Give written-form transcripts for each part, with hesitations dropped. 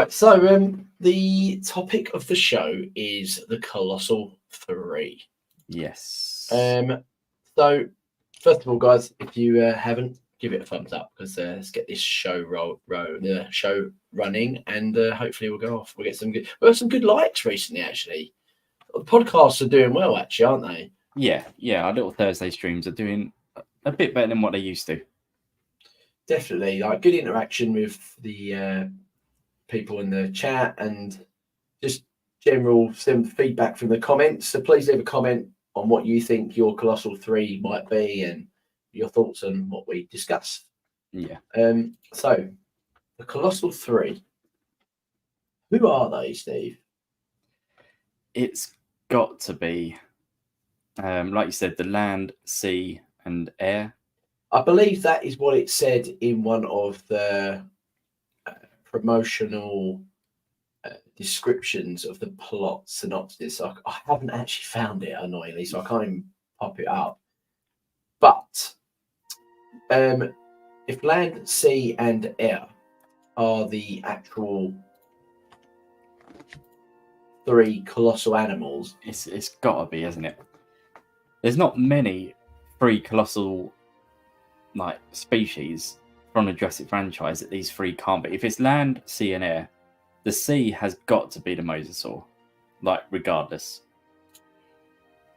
Right, so the topic of the show is the Colossal 3. Yes. So first of all, guys, if you haven't, give it a thumbs up because let's get this show the show running, and hopefully we'll go off. We'll get some good. We got some good likes recently, actually. The podcasts are doing well, actually, aren't they? Yeah. Our little Thursday streams are doing a bit better than what they used to. Definitely, like good interaction with the people in the chat and just general some feedback from the comments. So please leave a comment on what you think your Colossal 3 might be and your thoughts on what we discuss. Yeah. So the Colossal 3. Who are they, Steve? It's got to be, like you said, the land, sea, and air. I believe that is what it said in one of the promotional descriptions of the plot synopsis. I haven't actually found it, annoyingly, so I can't even pop it up. But if land, sea, and air are the actual 3 colossal animals, It's got to be, isn't it? There's not many 3 colossal species from the Jurassic franchise that these 3 can't be. If it's land, sea, and air, the sea has got to be the mosasaur, regardless.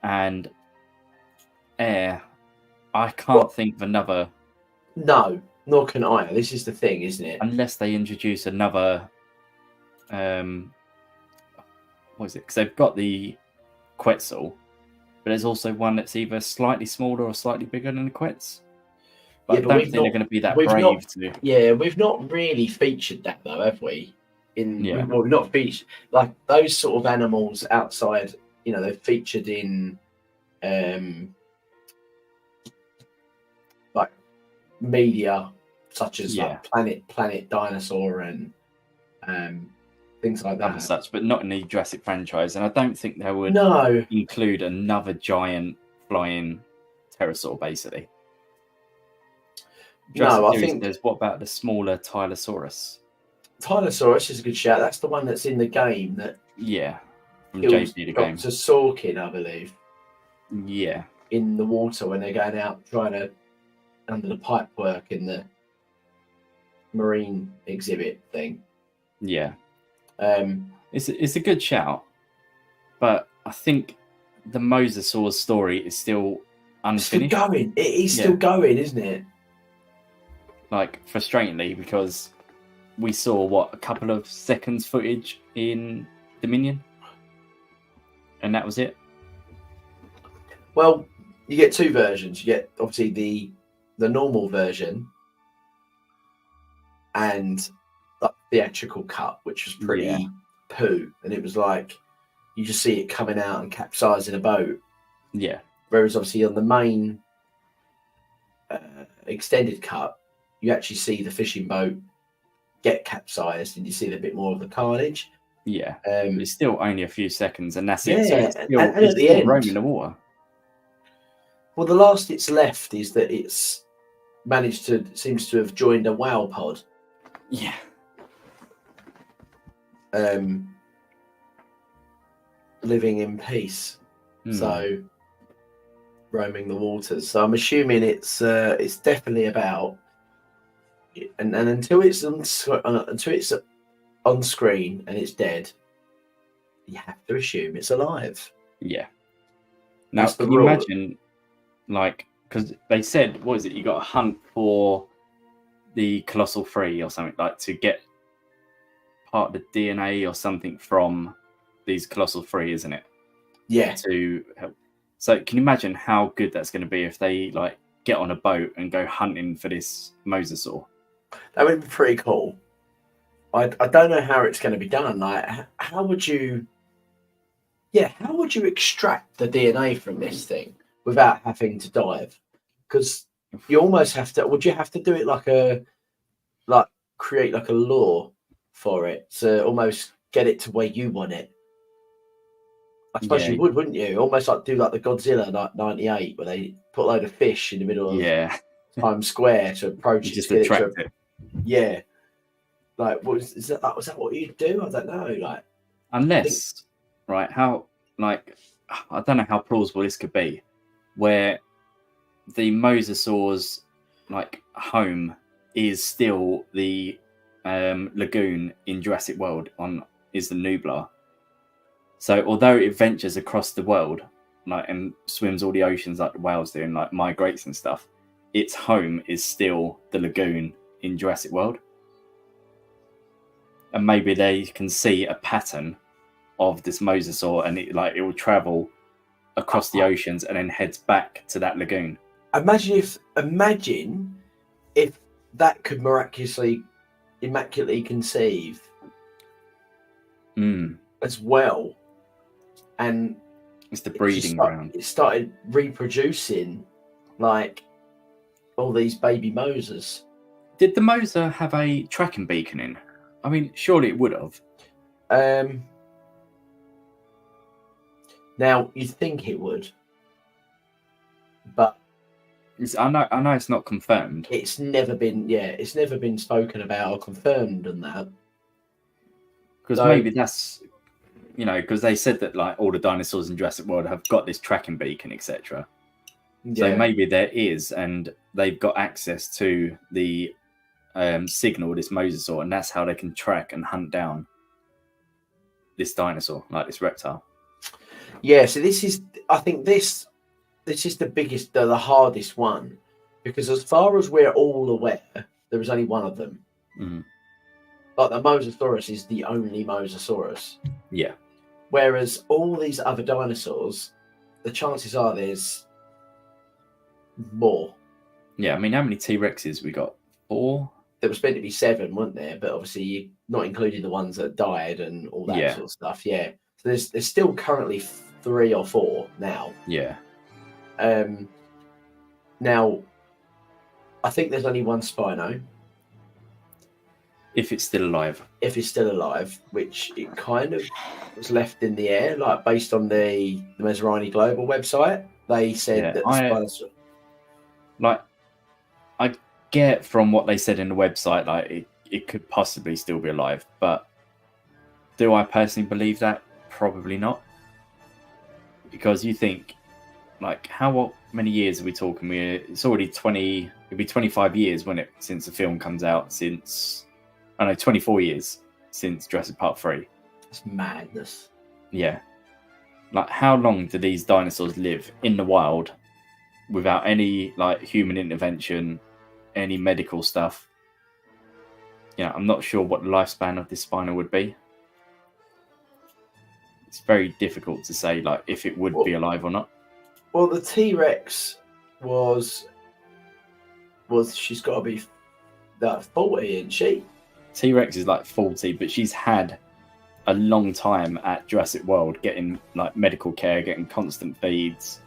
And air, I can't think of another. No, nor can I. This is the thing, isn't it? Unless they introduce another. What is it? Because they've got the Quetzal, but there's also one that's either slightly smaller or slightly bigger than the Quetz. But I don't think they're going to be that brave to. Yeah, we've not really featured that though, have we? We've not featured like those sort of animals outside. You know, they're featured in like media such as like Planet Dinosaur and things like that. And such, but not in the Jurassic franchise. And I don't think they would include another giant flying pterosaur, basically. I think there's what about the smaller Tylosaurus? Tylosaurus is a good shout. That's the one that's in the game that from JP the game. Dr. Sorkin, I believe. Yeah. In the water when they're going out trying to under the pipe work in the marine exhibit thing. Yeah. It's a good shout, but I think the Mosasaur story is still unfinished. Still going. It is still going, isn't it? Frustratingly, because we saw a couple of seconds footage in Dominion, and that was it. Well, you get 2 versions. You get obviously the normal version and the theatrical cut, which was pretty poo, and it was like you just see it coming out and capsizing a boat. Yeah. Whereas obviously on the main extended cut, you actually see the fishing boat get capsized, and you see a bit more of the carnage. Yeah, it's still only a few seconds, and that's it. Yeah, so it's still, and at the end, roaming the water. Well, the last it's left is that it's seems to have joined a whale pod. Yeah. Living in peace. So roaming the waters. So I'm assuming it's definitely about. And until it's on screen and it's dead, you have to assume it's alive. Yeah. Now, can you imagine, because they said, what is it? You got to hunt for the Colossal 3 or something, to get part of the DNA or something from these Colossal 3, isn't it? Yeah. To help. So, can you imagine how good that's going to be if they get on a boat and go hunting for this mosasaur? That would be pretty cool. I don't know how it's going to be done. How would you extract the DNA from this thing without having to dive? Because you almost have to. Would you have to do it create a law for it to almost get it to where you want it? I suppose you would, wouldn't you? Almost do the Godzilla 98, where they put a load of fish in the middle of Times Square to approach just attract it. Yeah. Like, was that what you do? I don't know. Like, unless, right? How, like, I don't know how plausible this could be, where the mosasaur's like home is still the lagoon in Jurassic World is the Nublar. So although it ventures across the world, like, and swims all the oceans like the whales do and like migrates and stuff, its home is still the lagoon in Jurassic World. And maybe they can see a pattern of this mosasaur, and it will travel across the oceans and then heads back to that lagoon. Imagine if that could immaculately conceive as well, and it's the breeding ground. It started reproducing like all these baby mosas. Did the mosa have a tracking beacon in? I mean, surely it would have. Now you'd think it would, but I know it's not confirmed. It's never been spoken about or confirmed on that. Because maybe that's, because they said that like all the dinosaurs in Jurassic World have got this tracking beacon, etc. Yeah. So maybe there is, and they've got access to the signal, this mosasaur, and that's how they can track and hunt down this dinosaur, like this reptile. Yeah, so I think this is the biggest, the hardest one, because as far as we're all aware, there is only one of them. Mm. Like the Mosasaurus is the only Mosasaurus. Yeah. Whereas all these other dinosaurs, the chances are there's more. Yeah, I mean, how many T-Rexes we got? 4? There was meant to be 7, weren't there? But obviously, not including the ones that died and all that sort of stuff. Yeah. So there's still currently 3 or 4 now. Yeah. Now, I think there's only one Spino. If it's still alive. If it's still alive, which it kind of was left in the air, like based on the Mezzarani Global website, they said that the Spinos... Like, I get from what they said in the website, like it could possibly still be alive, but do I personally believe that? Probably not. Because you think, like, how many years are we talking? It's already it'll be 25 years, won't it, since the film comes out, 24 years since Jurassic Park 3. It's madness. Yeah. Like, how long do these dinosaurs live in the wild without any, like, human intervention, any medical stuff? I'm not sure what the lifespan of this Spino would be. It's very difficult to say, like, if it would be alive or not. Well, the T-Rex she's got to be that 40, isn't she? T-Rex is like 40, but she's had a long time at Jurassic World getting like medical care, getting constant feeds,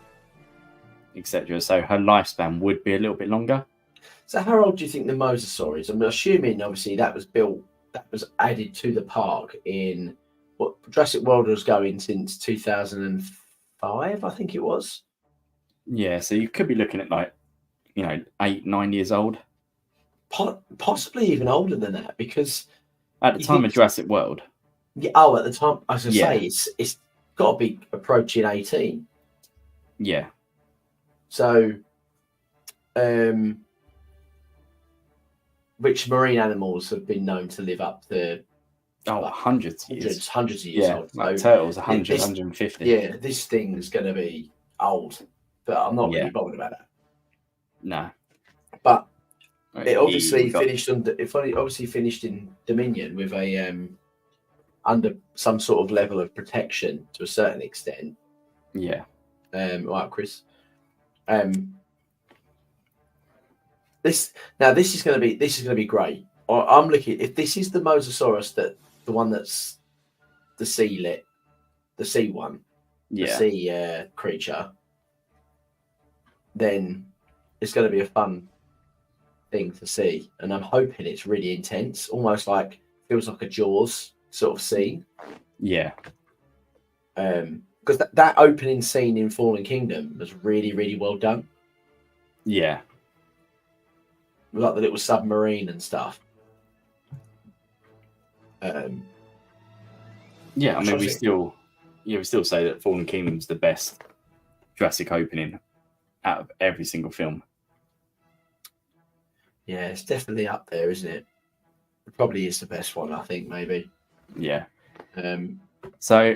etc. So her lifespan would be a little bit longer. So how old do you think the Mosasaur is? I'm assuming obviously that was added to the park in what Jurassic World was going since 2005, I think it was. Yeah, so you could be looking at like 8-9 years old. Possibly even older than that, because at the time of Jurassic World. Yeah. Oh, at the time, I was going to say it's got to be approaching 18. Yeah. So, which marine animals have been known to live up to? Hundreds of years. Hundreds of years old. Like turtles, 100, 150. Yeah, this thing's going to be old, but I'm not really bothered about that. No. But it obviously finished in Dominion with a under some sort of level of protection to a certain extent. Yeah. Right, Chris. This is going to be great. I'm looking, if this is the Mosasaurus, the one that's the sea one, the sea creature, then it's going to be a fun thing to see, and I'm hoping it's really intense, almost like feels like a Jaws sort of scene. Yeah. Because that opening scene in Fallen Kingdom was really, really well done. Yeah. Like the little submarine and stuff. Yeah, I mean, we still say that Fallen Kingdom's the best Jurassic opening out of every single film. Yeah, it's definitely up there, isn't it? It probably is the best one, I think, maybe. Yeah. So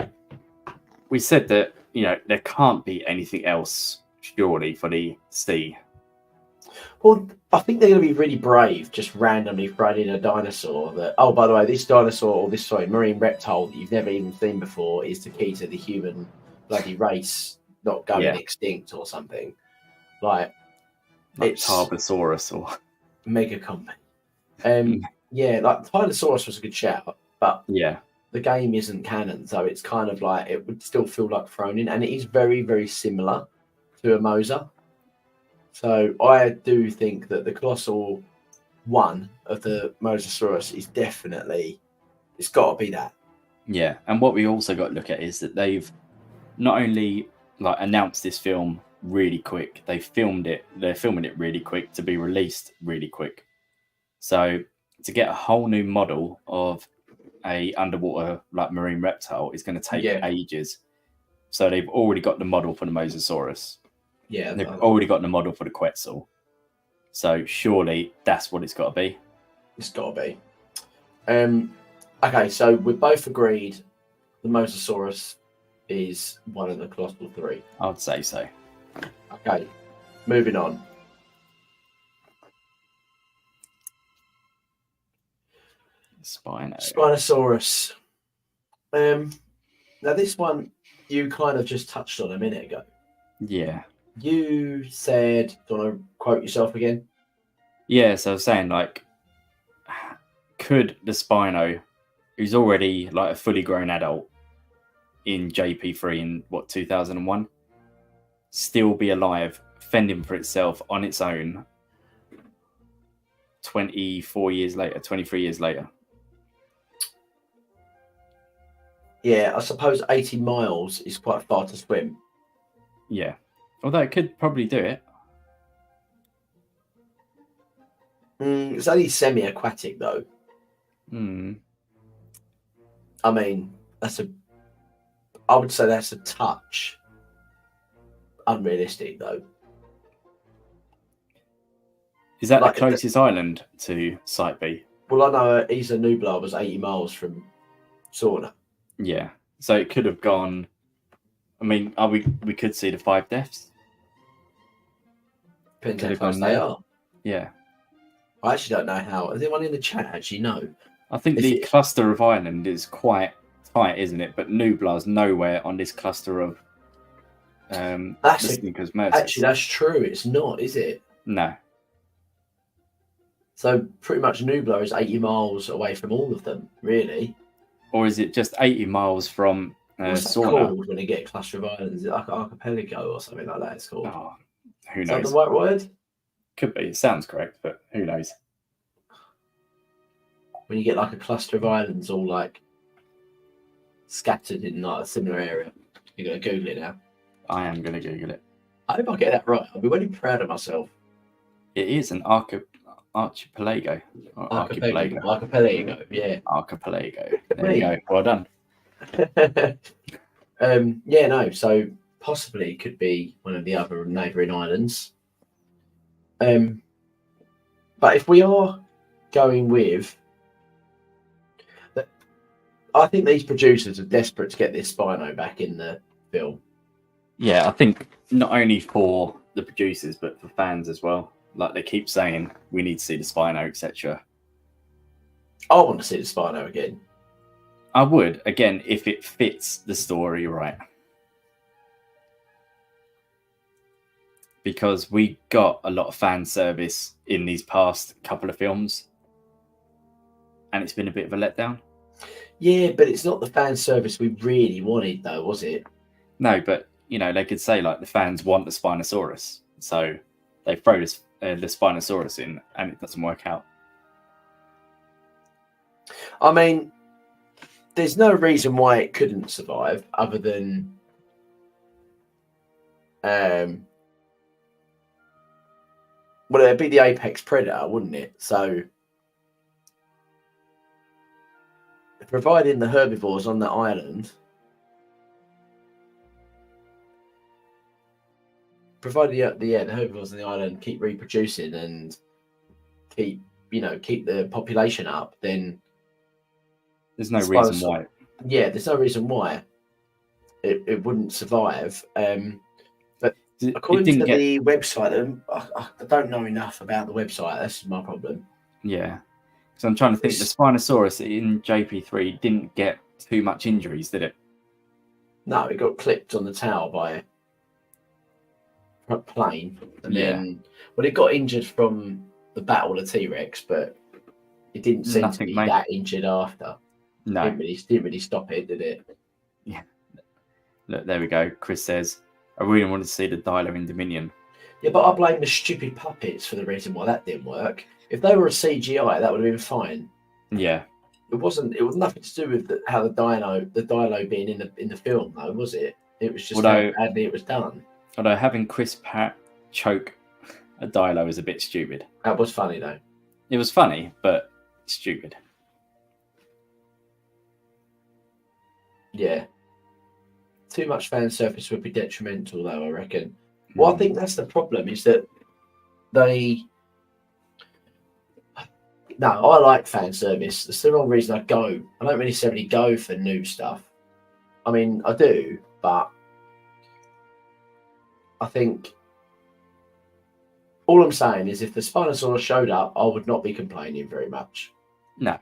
we said that, there can't be anything else, surely, for the sea. Well, I think they're going to be really brave, just randomly throwing in a dinosaur that, oh, by the way, this dinosaur, or this, marine reptile that you've never even seen before is the key to the human bloody race not going extinct or something. Like it's Tarbosaurus or mega company. Yeah, like Tylosaurus was a good shout, but the game isn't canon, so it's kind of like it would still feel like thrown in, and it is very, very similar to a Mosa. So I do think that the Colossal one of the Mosasaurus is definitely, it's got to be that. Yeah, and what we also got to look at is that they've not only like announced this film really quick, they're filming it really quick to be released really quick. So to get a whole new model of a underwater like marine reptile is going to take ages. So they've already got the model for the Mosasaurus. Yeah, they've already got the model for the Quetzal. So surely that's what it's got to be. It's got to be. Okay, so we both agreed the Mosasaurus is one of the Colossal 3. I would say so. Okay, moving on. Spinosaurus. Now this one you kind of just touched on a minute ago. Yeah. You said, do you want to quote yourself again? Yeah, so I was saying, like, could the Spino, who's already like a fully grown adult in JP3 in 2001, still be alive, fending for itself on its own 23 years later? Yeah, I suppose 80 miles is quite far to swim. Yeah. Although it could probably do it. It's only semi-aquatic, though. I mean, I would say that's a touch unrealistic, though. Is that like the closest island to Site B? Well, I know Isla Nublar was 80 miles from Sorna. Yeah, so it could have gone. I mean, we could see the 5 deaths. Depends how close they are. Yeah. I actually don't know how. Does anyone in the chat actually know? I think the cluster of island is quite tight, isn't it? But Nublar's nowhere on this cluster of actually, that's true. It's not, is it? No. So pretty much Nublar is 80 miles away from all of them, really. Or is it just 80 miles from What's that called when you get a cluster of islands? Is it like archipelago or something like that? It's called. Oh, who knows? Is that the right word? Could be. It sounds correct, but who knows? When you get like a cluster of islands all like scattered in like a similar area. You're going to Google it now. I am going to Google it. I hope I get that right. I'll be really proud of myself. It is an archipelago. Archipelago, yeah. Archipelago. There you go. Well done. Yeah, no. So possibly it could be one of the other neighbouring islands. But if we are going with, I think these producers are desperate to get this Spino back in the film. Yeah, I think not only for the producers but for fans as well. Like they keep saying, we need to see the Spino, etc. I want to see the Spino again. I would, again, if it fits the story right. Because we got a lot of fan service in these past couple of films. And it's been a bit of a letdown. Yeah, but it's not the fan service we really wanted, though, was it? No, but, they could say, like, the fans want the Spinosaurus. So they throw the Spinosaurus in and it doesn't work out. I mean, there's no reason why it couldn't survive other than well, it'd be the apex predator, wouldn't it? So providing the herbivores on the island, provided the herbivores on the island keep reproducing and keep the population up, then there's no reason why. Yeah, there's no reason why it wouldn't survive. But according to the website, I don't know enough about the website. That's my problem. Yeah. So I'm trying to think. The Spinosaurus in JP3 didn't get too much injuries, did it? No, it got clipped on the tail by a plane, and then it got injured from the battle of T-Rex, but it didn't seem to be that injured after. No, didn't really stop it, did it? Yeah. Look, there we go. Chris says, I really wanted to see the Dilo in Dominion. Yeah, but I blame the stupid puppets for the reason why that didn't work. If they were a CGI, that would have been fine. Yeah. It was nothing to do with how the Dilo being in the film, though, was it? It was just how badly it was done. Although having Chris Pratt choke a Dilo is a bit stupid. That was funny, though. It was funny, but stupid. Yeah. Too much fan service would be detrimental, though, I reckon. Well, I think that's the problem, is that No, I like fan service. That's the wrong reason I go. I don't really necessarily go for new stuff. I mean, I do, but I think all I'm saying is if the Spinosaurus showed up, I would not be complaining very much. No.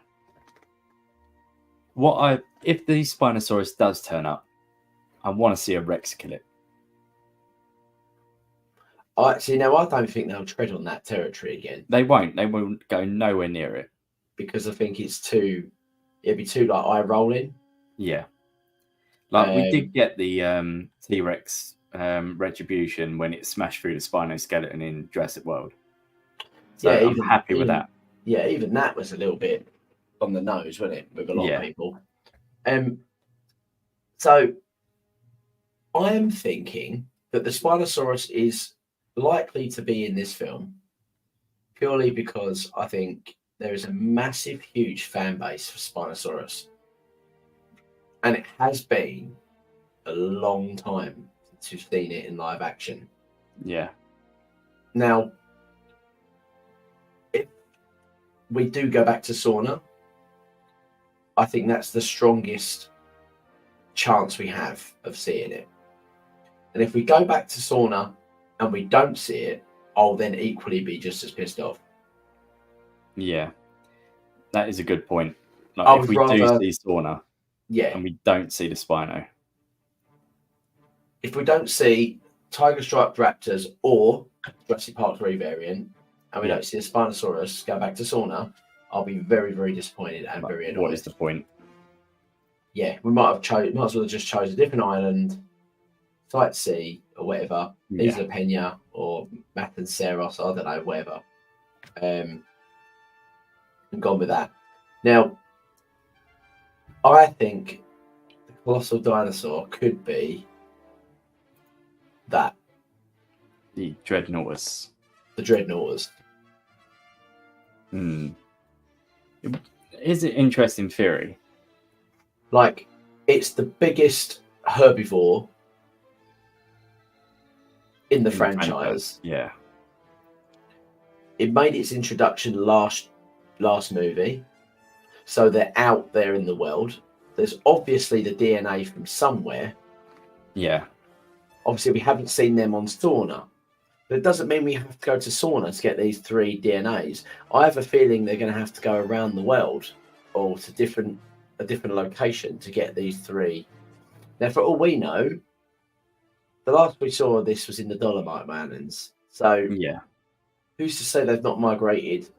If the Spinosaurus does turn up, I want to see a Rex kill it. I don't think they'll tread on that territory again. They won't. They won't go nowhere near it. Because I think it'd be too like eye rolling. Yeah. Like we did get the T-Rex retribution when it smashed through the Spinoskeleton in Jurassic World. So yeah, I'm happy with that. Yeah, even that was a little bit on the nose, wasn't it, with a lot of people. So I am thinking that the Spinosaurus is likely to be in this film purely because I think there is a massive, huge fan base for Spinosaurus. And it has been a long time since you've seen it in live action. Yeah. Now, if we do go back to Sauna, I think that's the strongest chance we have of seeing it. And if we go back to Sauna and we don't see it, I'll then equally be just as pissed off. Yeah, that is a good point. Like if we do see Sauna, and we don't see the Spino. If we don't see Tiger Striped Raptors or Jurassic Park 3 variant, and we don't see a Spinosaurus go back to Sauna, I'll be very, very disappointed and very annoyed. What is the point? Yeah, we might as well have just chose a different island, Sightsee or whatever, Isla Peña or Matanceros, I don't know, whatever. And gone with that. Now, I think the Colossal Dinosaur could be that. The Dreadnoughtus. The Dreadnoughtus. Is it interesting theory? Like, it's the biggest herbivore in the franchise. Yeah. It made its introduction last movie. So they're out there in the world. There's obviously the DNA from somewhere. Yeah. Obviously, we haven't seen them on Sauna. But it doesn't mean we have to go to Sauna to get these 3 DNAs. I have a feeling they're going to have to go around the world or to a different location to get these 3. Now, for all we know, the last we saw of this was in the Dolomite Mountains. So, who's to say they've not migrated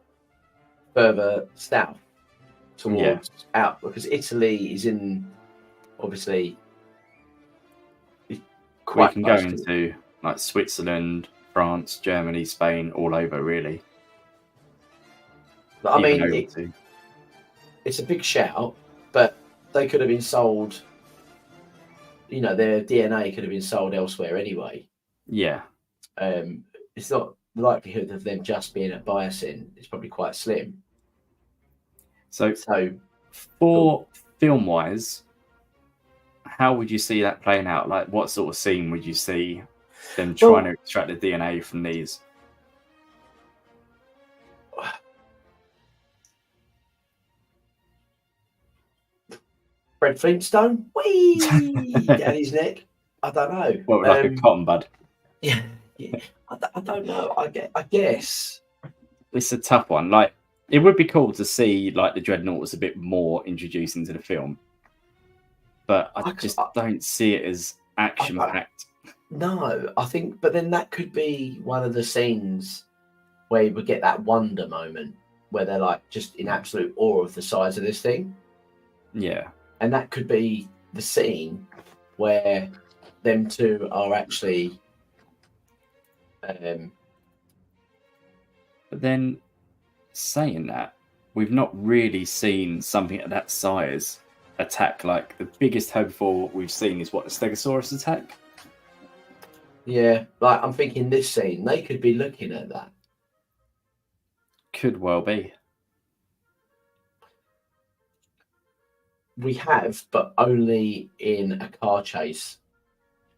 further south towards out? Because Italy is in, obviously, quite. We can go into like Switzerland, France, Germany, Spain, all over, really. But, I mean, it's a big shout, but they could have been sold. You know, their DNA could have been sold elsewhere anyway. Yeah. It's not the likelihood of them just being at Biosyn is probably quite slim. So for film-wise, how would you see that playing out? Like, what sort of scene would you see them trying to extract the DNA from these? Fred Flintstone, whee, down his neck. I don't know. What, like a cotton bud? Yeah. I don't know. I guess it's a tough one. Like, it would be cool to see like the Dreadnoughts a bit more introduced into the film, but I just don't see it as action packed. No, I think, but then that could be one of the scenes where you would get that wonder moment where they're like just in absolute awe of the size of this thing. Yeah. And that could be the scene where them two are actually. But then, saying that, we've not really seen something at that size attack. Like, the biggest herbivore we've seen is what, the Stegosaurus attack? Yeah, like I'm thinking this scene, they could be looking at that. Could well be. We have, but only in a car chase.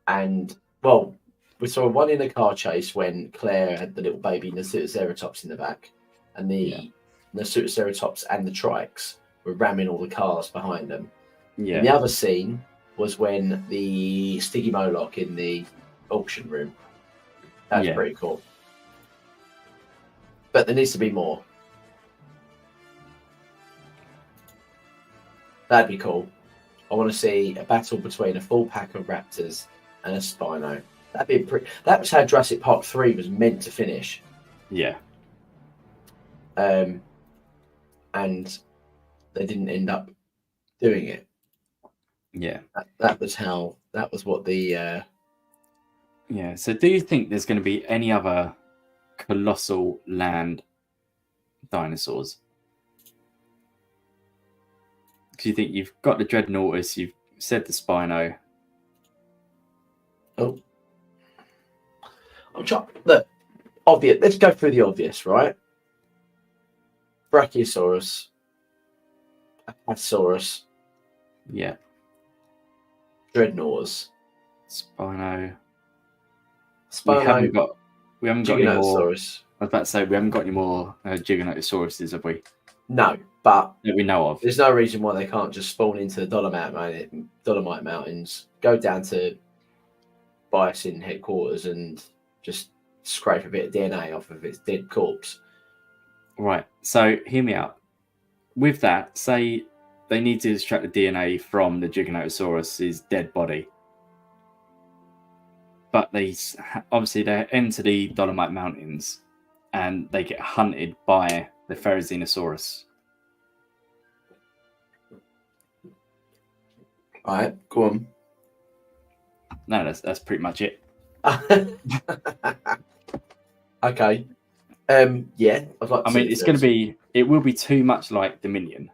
And, well, we saw one in a car chase when Claire had the little baby Nasutoceratops in the back. And the Nasutoceratops and the Trikes were ramming all the cars behind them. Yeah. And the other scene was when the Stygimoloch in the auction room. That's pretty cool. But there needs to be more. That'd be cool. I want to see a battle between a full pack of raptors and a Spino. That'd be that was how Jurassic Park 3 was meant to finish. Yeah. And they didn't end up doing it. Yeah. That was what the Yeah. So do you think there's going to be any other colossal land dinosaurs? Do you think you've got the Dreadnoughtus, you've said the Spino? Oh. I'm trying. Look, obvious. Let's go through the obvious, right? Brachiosaurus, Apatosaurus, Yeah, Dreadnoughtus, Spino. Spino. We haven't got any more. I was about to say we haven't got any more Giganotosauruses, have we? No, but that we know of. There's no reason why they can't just spawn into the Dolomite Mountains, go down to Bison headquarters, and just scrape a bit of DNA off of its dead corpse. Right. So hear me out. With that, say they need to extract the DNA from the Giganotosaurus's dead body, but they enter the Dolomite Mountains and they get hunted by the Therizinosaurus. All right, go on. No, that's pretty much it. Okay. Yeah, I'd like to I mean, it's going to be. It will be too much like Dominion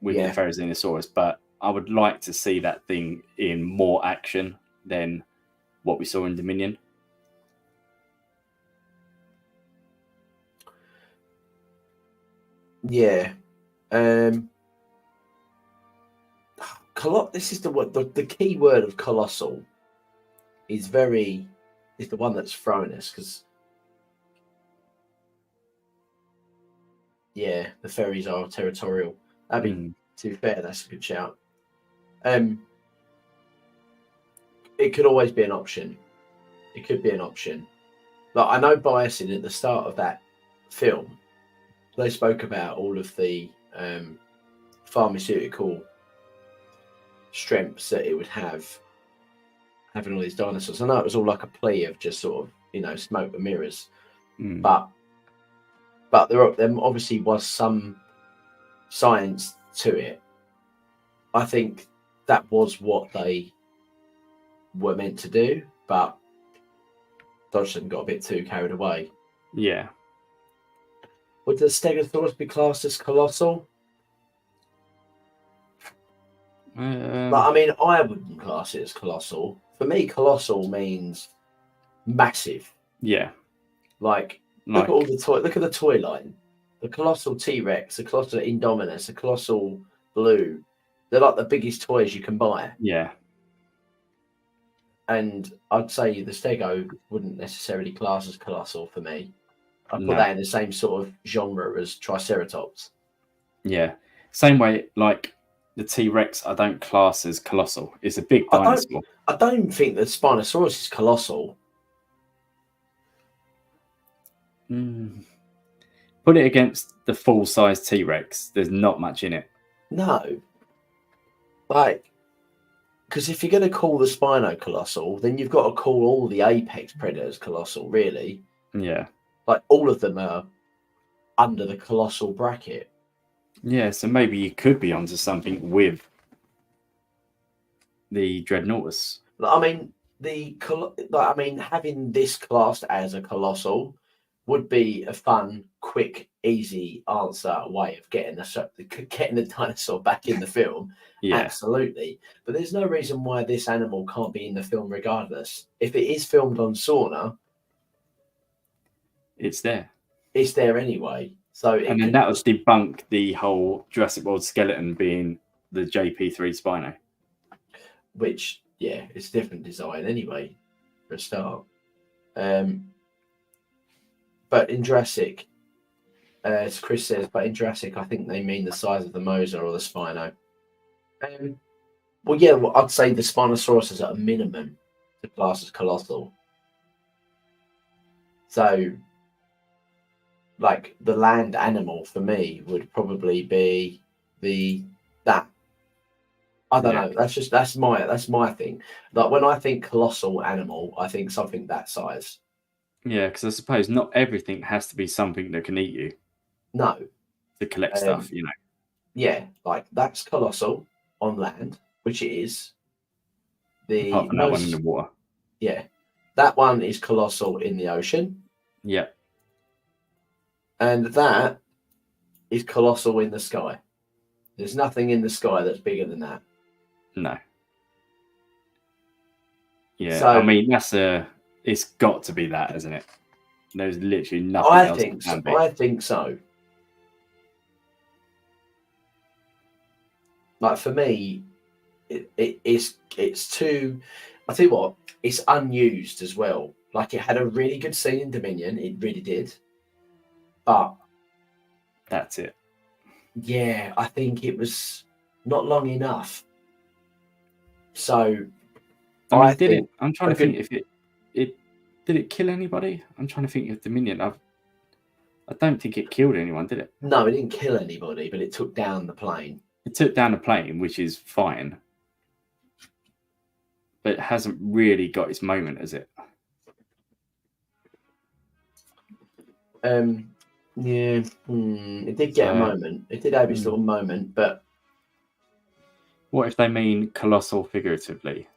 with the Therizinosaurus, but I would like to see that thing in more action than what we saw in Dominion. Yeah. This is the key word of colossal is the one that's thrown us, because the ferries are territorial. I mean, to be fair, that's a good shout. It could always be an option. It could be an option. Like, I know Bison at the start of that film, they spoke about all of the pharmaceutical strengths that it would have, having all these dinosaurs. I know it was all like a plea of just sort of, smoke and mirrors, but there obviously was some science to it. I think that was what they were meant to do, but Dodgson got a bit too carried away. Yeah. Would the Stegosaurus be classed as colossal? I wouldn't class it as colossal. For me, colossal means massive. Yeah. Look at all the toy. Look at the toy line. The colossal T-Rex, the colossal Indominus, the colossal blue. They're like the biggest toys you can buy. Yeah. And I'd say the Stego wouldn't necessarily class as Colossal for me. I'd put No. that in the same sort of genre as Triceratops. Yeah. Same way, like the T-Rex, I don't class as Colossal. It's a big dinosaur. I don't think that Spinosaurus is Colossal. Put it against the full-size T-Rex. There's not much in it. No. Like, because if you're going to call the Spino Colossal, then you've got to call all the apex predators Colossal, really. Yeah. Like, all of them are under the Colossal bracket. Yeah, so maybe you could be onto something with the Dreadnoughtus. I mean, having this classed as a Colossal would be a fun, quick, easy answer way of getting the dinosaur back in the film. Yeah. Absolutely. But there's no reason why this animal can't be in the film regardless. If it is filmed on Sauna, it's there. It's there anyway. So then that would debunk the whole Jurassic World skeleton being the JP3 Spino. Which, yeah, it's a different design anyway, for a start. But in Jurassic, as Chris says, I think they mean the size of the Mosa or the Spino. I'd say the Spinosaurus is at a minimum the class as Colossal. So, like, the land animal for me would probably be that. I don't know. That's my thing. Like, when I think colossal animal, I think something that size. Yeah, because I suppose not everything has to be something that can eat you. No. To collect stuff, you know. Yeah, like that's colossal on land, which it is. Apart from that one in the water. Yeah. That one is colossal in the ocean. Yeah. And that is colossal in the sky. There's nothing in the sky that's bigger than that. No. Yeah, so, I mean, it's got to be that, isn't it? There's literally nothing else. I think so. Like, for me, it's too... I tell you what, it's unused as well. Like, it had a really good scene in Dominion. It really did. But... that's it. Yeah, I think it was not long enough. So... I'm trying to think if it did it kill anybody? I'm trying to think of Dominion. I don't think it killed anyone, did it? No, it didn't kill anybody, but it took down the plane. It took down the plane, which is fine. But it hasn't really got its moment, has it? Yeah. It did get a moment. It did have its little moment, but... What if they mean colossal figuratively?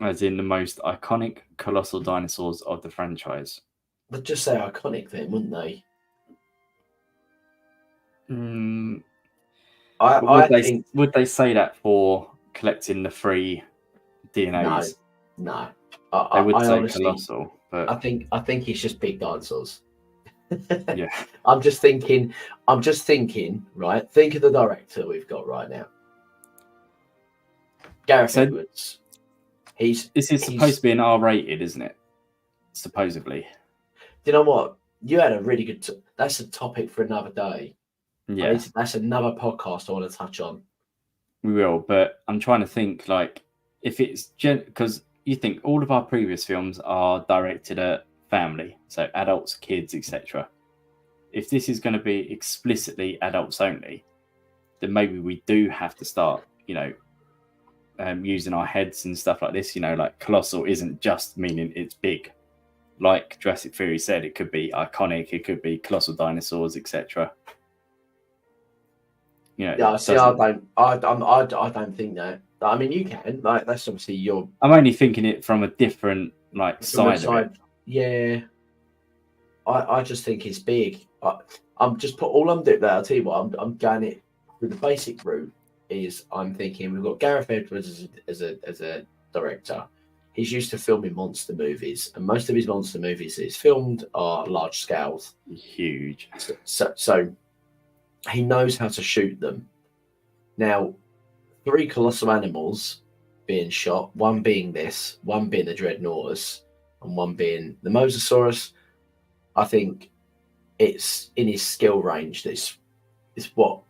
As in the most iconic colossal dinosaurs of the franchise. They'd just say iconic then, wouldn't they? Would they say that for collecting the free DNAs? No. They would say honestly, colossal, but I think it's just big dinosaurs. Yeah. I'm just thinking, right? Think of the director we've got right now. Gareth Edwards. This is supposed to be an R-rated, isn't it? Supposedly. You know what? You had a really good... that's a topic for another day. Yeah. That's another podcast I want to touch on. We will, but I'm trying to think, like, if it's... because you think all of our previous films are directed at family, so adults, kids, etc. If this is going to be explicitly adults only, then maybe we do have to start, using our heads and stuff like this. Like colossal isn't just meaning it's big. Like Jurassic Theory said, it could be iconic, it could be colossal dinosaurs, etc. Yeah, see, I don't think that. I mean, you can. Like, that's obviously your... I'm only thinking it from a different side of it. Yeah. I just think it's big. I'm just all I'm doing there. I'll tell you what. I'm going it with the basic route. Is I'm thinking we've got Gareth Edwards as a director. He's used to filming monster movies, and most of his monster movies he's filmed are large scales, huge. So he knows how to shoot them. Now, 3 colossal animals being shot, one being this, one being the Dreadnoughtus, and one being the Mosasaurus. I think it's in his skill range. That's what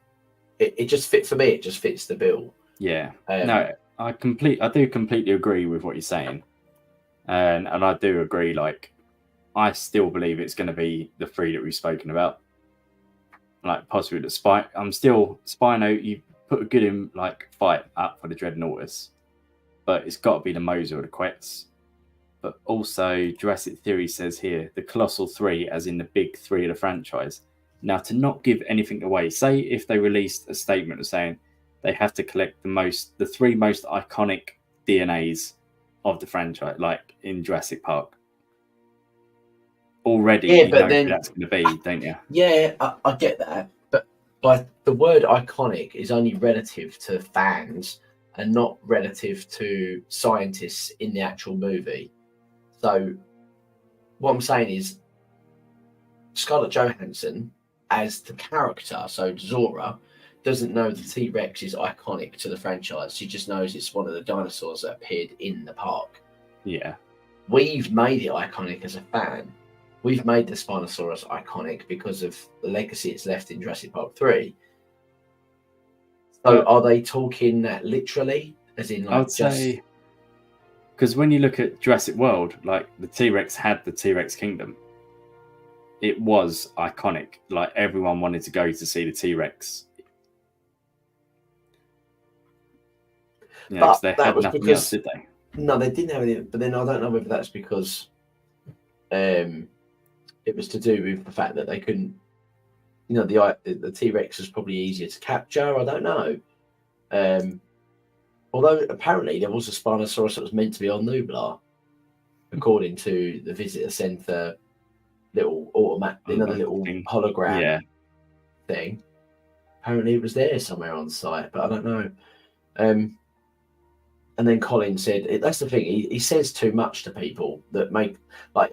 it just fit for me. It just fits the bill. Yeah. No, I do completely agree with what you're saying, and I do agree. Like, I still believe it's going to be the 3 that we've spoken about. Like, possibly the Spino. You put a good fight up for the Dreadnoughtus, but it's got to be the Mosa or the Quetz. But also, Jurassic Theory says here the Colossal 3, as in the big 3 of the franchise. Now, to not give anything away, say if they released a statement of saying they have to collect the 3 most iconic DNAs of the franchise, like in Jurassic Park. Already, you know who that's going to be, don't you? Yeah, I get that, but the word iconic is only relative to fans and not relative to scientists in the actual movie. So what I'm saying is Scarlett Johansson as the character, so Zora, doesn't know the T-Rex is iconic to the franchise. She just knows it's one of the dinosaurs that appeared in the park. Yeah. We've made it iconic as a fan. We've made the Spinosaurus iconic because of the legacy it's left in Jurassic Park 3. So are they talking that literally? As in, like, I would say, because when you look at Jurassic World, like, the T-Rex had the T-Rex Kingdom. It was iconic. Like, everyone wanted to go to see the T-Rex. But they had nothing else, did they? No, they didn't have anything. But then I don't know whether that's because it was to do with the fact that they couldn't, the T-Rex was probably easier to capture. I don't know. Although apparently there was a Spinosaurus that was meant to be on Nublar, according to the visitor centre little little hologram thing. Apparently it was there somewhere on site, but I don't know. And then Colin said, that's the thing, he says too much to people that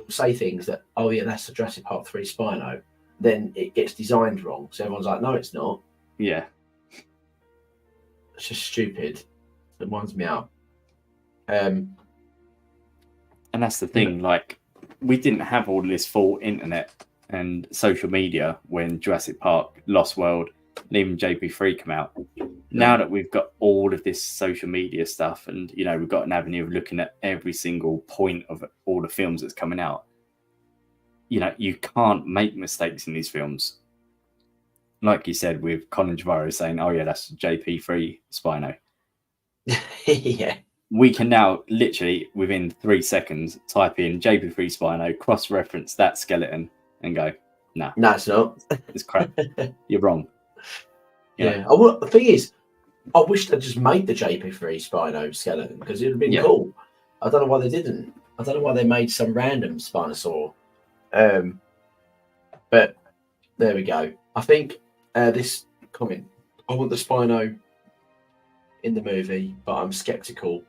say things that, oh yeah, that's the Jurassic Park 3 Spino. Then it gets designed wrong. So everyone's like, no, it's not. Yeah. It's just stupid. It winds me up. And that's the thing, like, we didn't have all this full internet and social media when Jurassic Park, Lost World, and even JP3 come out. Now that we've got all of this social media stuff and, we've got an avenue of looking at every single point of all the films that's coming out, you can't make mistakes in these films. Like you said, with Colin Trevorrow saying, oh yeah, that's JP3 Spino. Yeah. We can now literally within 3 seconds type in JP3 Spino, cross-reference that skeleton and go, nah. No, it's not. It's crap. You're wrong. Yeah. Oh, the thing is, I wish they'd just made the JP3 Spino skeleton because it would have been cool. I don't know why they didn't. I don't know why they made some random Spinosaur. But there we go. I think this comment, I want the Spino in the movie, but I'm skeptical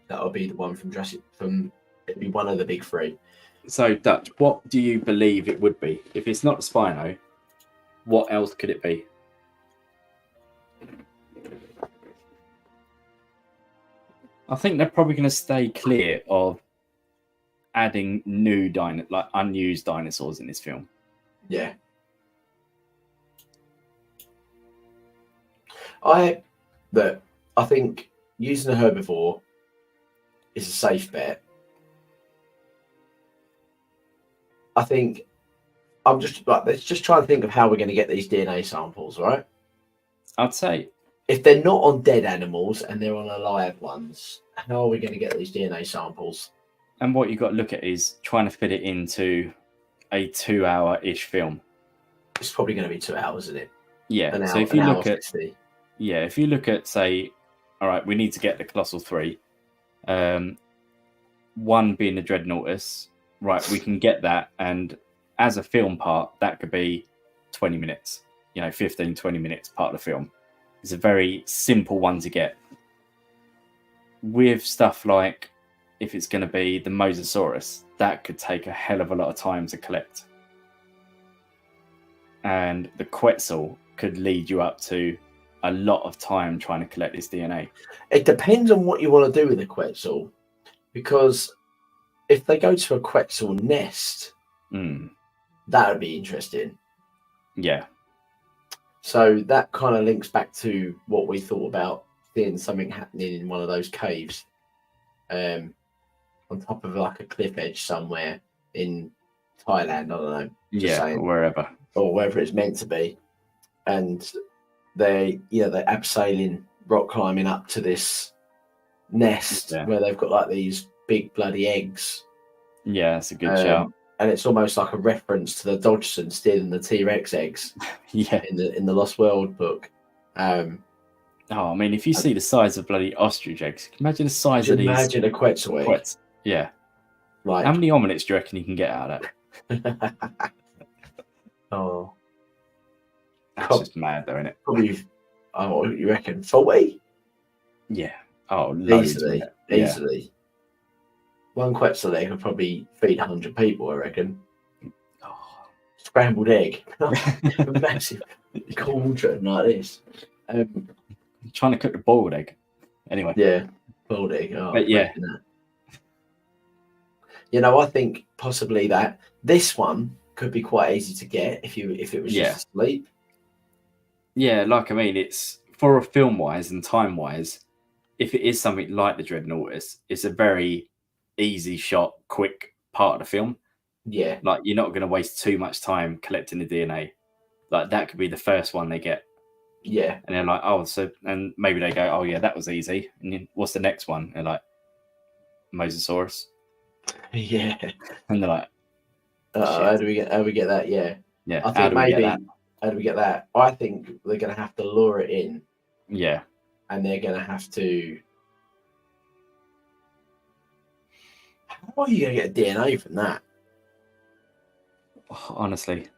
that'll be the one from Jurassic. It'll be one of the big 3. So, Dutch, what do you believe it would be? If it's not Spino, what else could it be? I think they're probably going to stay clear of adding new unused dinosaurs in this film. Yeah. I think using a herbivore is a safe bet. I think let's just try and think of how we're going to get these DNA samples, right? I'd say if they're not on dead animals and they're on alive ones, how are we going to get these DNA samples? And what you've got to look at is trying to fit it into a 2-hour-ish film. It's probably going to be 2 hours, isn't it? Yeah. So if you look at, say, all right, we need to get the Colossal 3. One being the Dreadnoughtus, right? We can get that, and as a film part, that could be 20 minutes. 15, 20 minutes part of the film. It's a very simple one to get. With stuff like, if it's going to be the Mosasaurus, that could take a hell of a lot of time to collect. And the Quetzal could lead you up to a lot of time trying to collect this DNA. It depends on what you want to do with the Quetzal, because if they go to a Quetzal nest, that would be interesting. Yeah. So that kind of links back to what we thought about seeing something happening in one of those caves, on top of like a cliff edge somewhere in Thailand. I don't know. Or wherever. Or wherever it's meant to be. And they're abseiling, rock climbing up to this nest where they've got like these big bloody eggs. Yeah, that's a good shout. And it's almost like a reference to the Dodgson stealing the T-Rex eggs. In the Lost World book. I mean, if you see the size of bloody ostrich eggs, imagine the size of these. Imagine a Quetzal egg. Yeah. Like, how many omelets do you reckon you can get out of that? Oh, that's just mad, though, isn't it? Probably. Oh, what you reckon? 40? Yeah. Oh, loads, easily. One Quetzal egg would probably feed 100 people, I reckon. Oh. Scrambled egg, massive cauldron like this. Trying to cook the boiled egg. Anyway. Yeah, boiled egg. Oh, but yeah. I think possibly that this one could be quite easy to get if it was just asleep. Yeah, like I mean, it's for a film wise and time wise. If it is something like the Dreadnoughtus, it's a very easy shot, quick part of the film. Yeah, like you're not going to waste too much time collecting the DNA. Like that could be the first one they get. Yeah, and they're like, oh, so, and maybe they go, oh yeah, that was easy. And then, what's the next one? And they're like, Mosasaurus. Yeah, and they're like, how do we get that? Yeah, yeah. I think maybe how do we get that? I think they're going to have to lure it in. Yeah, and they're going to have to. How are you going to get DNA from that? Honestly.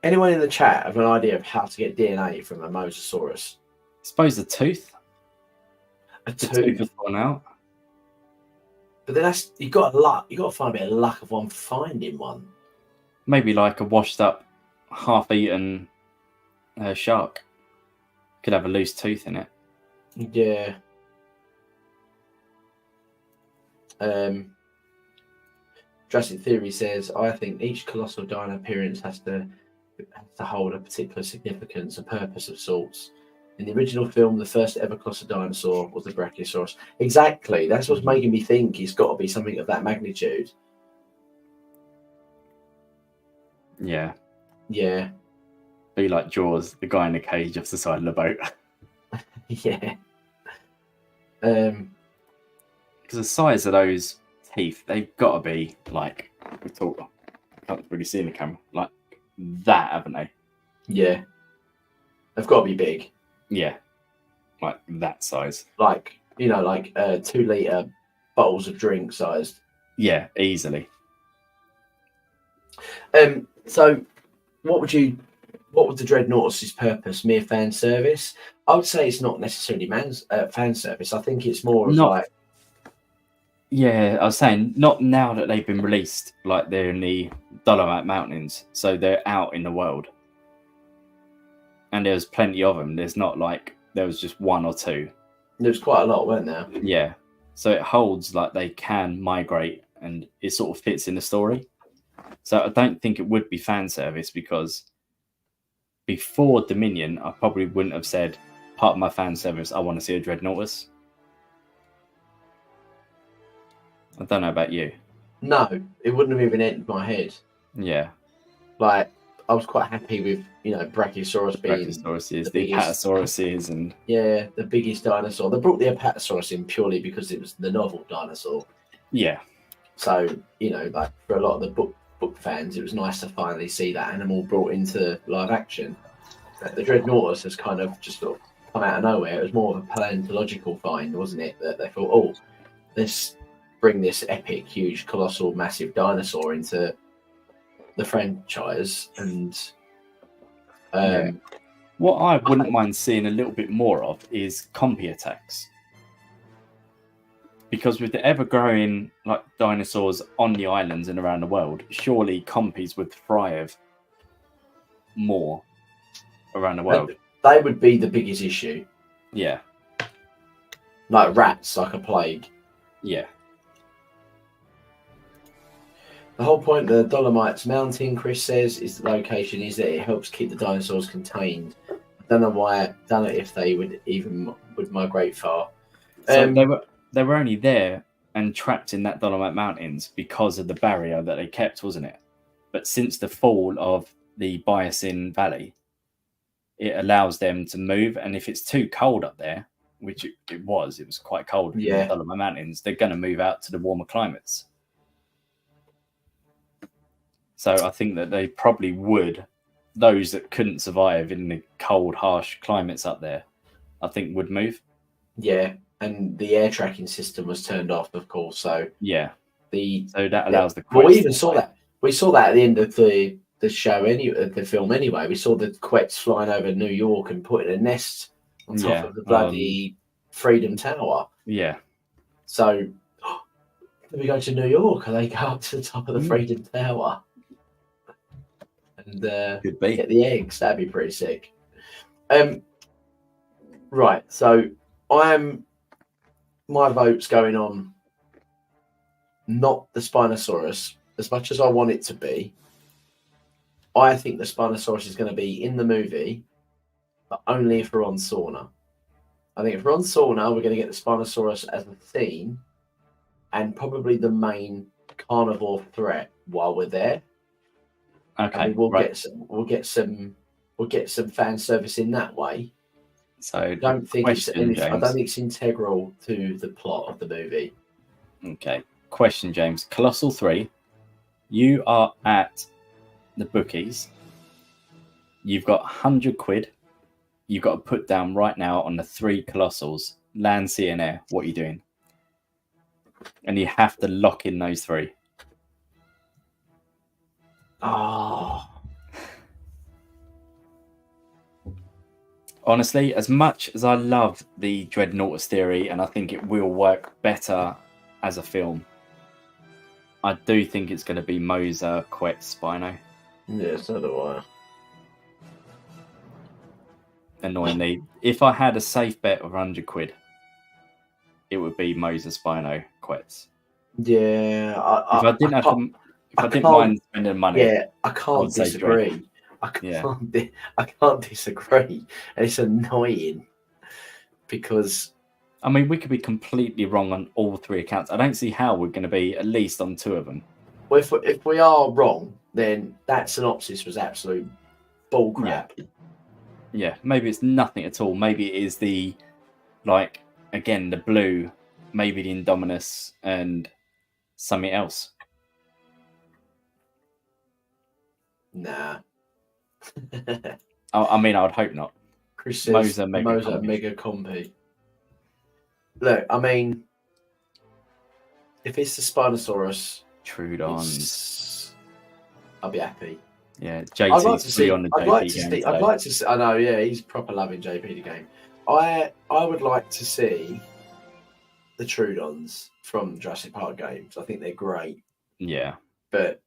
Anyone in the chat have an idea of how to get DNA from a Mosasaurus? I suppose a tooth. A tooth has gone out. But then you got to find a bit of luck of one finding one. Maybe like a washed up, half-eaten shark. Could have a loose tooth in it. Yeah. Jurassic Theory says, I think each colossal dino appearance has to hold a particular significance, a purpose of sorts. In the original film, the first ever colossal dinosaur was the Brachiosaurus. Exactly. That's what's making me think it's got to be something of that magnitude. Yeah. Yeah. Be like Jaws, the guy in the cage off the side of the boat. Yeah. Because the size of those teeth, they've got to be like, I can't really see in the camera, like that, haven't they? Yeah. They've got to be big. Yeah. Like that size. Like, 2-litre bottles of drink sized. Yeah, easily. So what would the Dreadnoughtus' purpose? Mere fan service? I would say it's not necessarily fan service. I think it's more of like. Yeah, I was saying, not now that they've been released, like they're in the Dolomite Mountains, so they're out in the world. And there's plenty of them. There's not like there was just one or two. There's quite a lot, weren't there? Yeah. So it holds like they can migrate and it sort of fits in the story. So I don't think it would be fan service, because before Dominion, I probably wouldn't have said part of my fan service, I want to see a Dreadnoughtus. I don't know about you. No, it wouldn't have even entered my head. Yeah. Like, I was quite happy with, Brachiosaurus being the Apatosauruses, and the biggest dinosaur. They brought the Apatosaurus in purely because it was the novel dinosaur. Yeah. So, like for a lot of the book fans, it was nice to finally see that animal brought into live action. But the Dreadnoughtus has kind of just sort of come out of nowhere. It was more of a paleontological find, wasn't it? That they thought, oh, let's bring this epic, huge, colossal, massive dinosaur into the franchise. And what I wouldn't mind seeing a little bit more of is compy attacks, because with the ever-growing like dinosaurs on the islands and around the world, surely compies would thrive more around the world. they would be the biggest issue. Yeah. Like rats, like a plague. Yeah. The whole point of the Dolomites Mountain, Chris says, is the location is that it helps keep the dinosaurs contained. I don't know if they would migrate far. So they were only there and trapped in that Dolomite Mountains because of the barrier that they kept, wasn't it? But since the fall of the Biasin Valley, it allows them to move. And if it's too cold up there, which it was quite cold in the Dolomite Mountains, they're going to move out to the warmer climates. So I think that they probably would, those that couldn't survive in the cold, harsh climates up there, I think would move. Yeah, and the air tracking system was turned off, of course. So so that allows the. Well, we even saw that. We saw that at the end of the show, the film. Anyway, we saw the Quets flying over New York and putting a nest on top of the bloody Freedom Tower. Yeah. So, if we go to New York, and they go up to the top of the Freedom Tower and get the eggs, that'd be pretty sick. Right. So my vote's going on not the Spinosaurus as much as I want it to be. I think the Spinosaurus is going to be in the movie, but only if we're on Sauna. I think if we're on Sauna, we're going to get the Spinosaurus as a theme and probably the main carnivore threat while we're there. Okay, we'll get some fan service in that way. So I don't think it's integral to the plot of the movie. Okay. Question, James. Colossal 3. You are at the bookies. You've got 100 quid. You've got to put down right now on the 3 Colossals, land, sea, and air. What are you doing? And you have to lock in those 3. Oh. Honestly, as much as I love the Dreadnoughtus theory, and I think it will work better as a film, I do think it's going to be Moser, Quetz, Spino. Yeah, so do I. Annoyingly, if I had a safe bet of 100 quid, it would be Moser, Spino, Quetz. Yeah, if I didn't mind spending money, yeah, I can't disagree. I can't disagree, and it's annoying because I mean we could be completely wrong on all 3 accounts. I don't see how we're going to be at least on 2 of them. Well, if we are wrong, then that synopsis was absolute bullcrap. Yeah, maybe it's nothing at all. Maybe it is the again the blue, maybe the Indominus and something else. Nah. I mean, I would hope not. Chris says Moser Mega Combi. Look, I mean, if it's the Spinosaurus, Troodons, I'll be happy. Yeah, JT's free on the JP game. I'd like to see. I know, yeah, he's proper loving JP the game. I would like to see the Troodons from Jurassic Park games. I think they're great. Yeah, but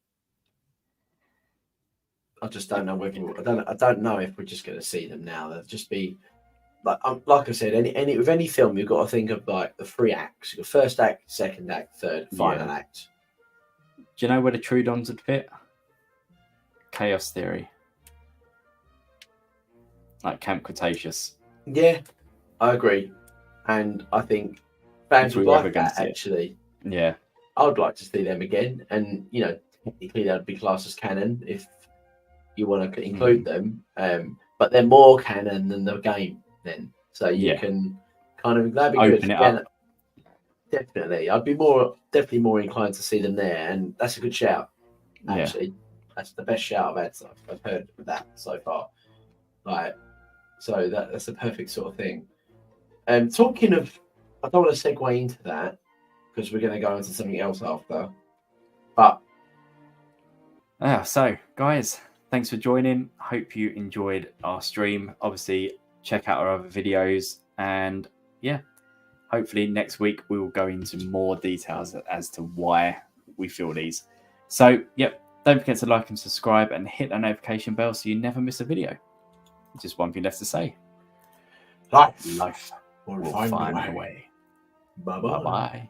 I just don't know whether I don't know if we're just going to see them now. They'll just be like I said, any with any film, you've got to think of like the 3 acts: your first act, second act, third, final act. Do you know where the Troodons would fit? Chaos Theory, like Camp Cretaceous. Yeah, I agree, and I think fans would like that actually. Yeah, I would like to see them again, and technically that would be classed as canon if you want to include them, but they're more canon than the game then, so you can kind of that'd be open good. It up. Definitely, I'd be definitely more inclined to see them there, and that's a good shout. Actually, that's the best shout I've heard of that so far. So that's the perfect sort of thing. Talking of, I don't want to segue into that because we're going to go into something else after, but so guys, thanks for joining. Hope you enjoyed our stream. Obviously, check out our other videos, and hopefully next week we will go into more details as to why we feel these. So, don't forget to like and subscribe and hit that notification bell so you never miss a video. Just one thing left to say. Life Life will will find, find a a way. way. Bye Bye bye. bye.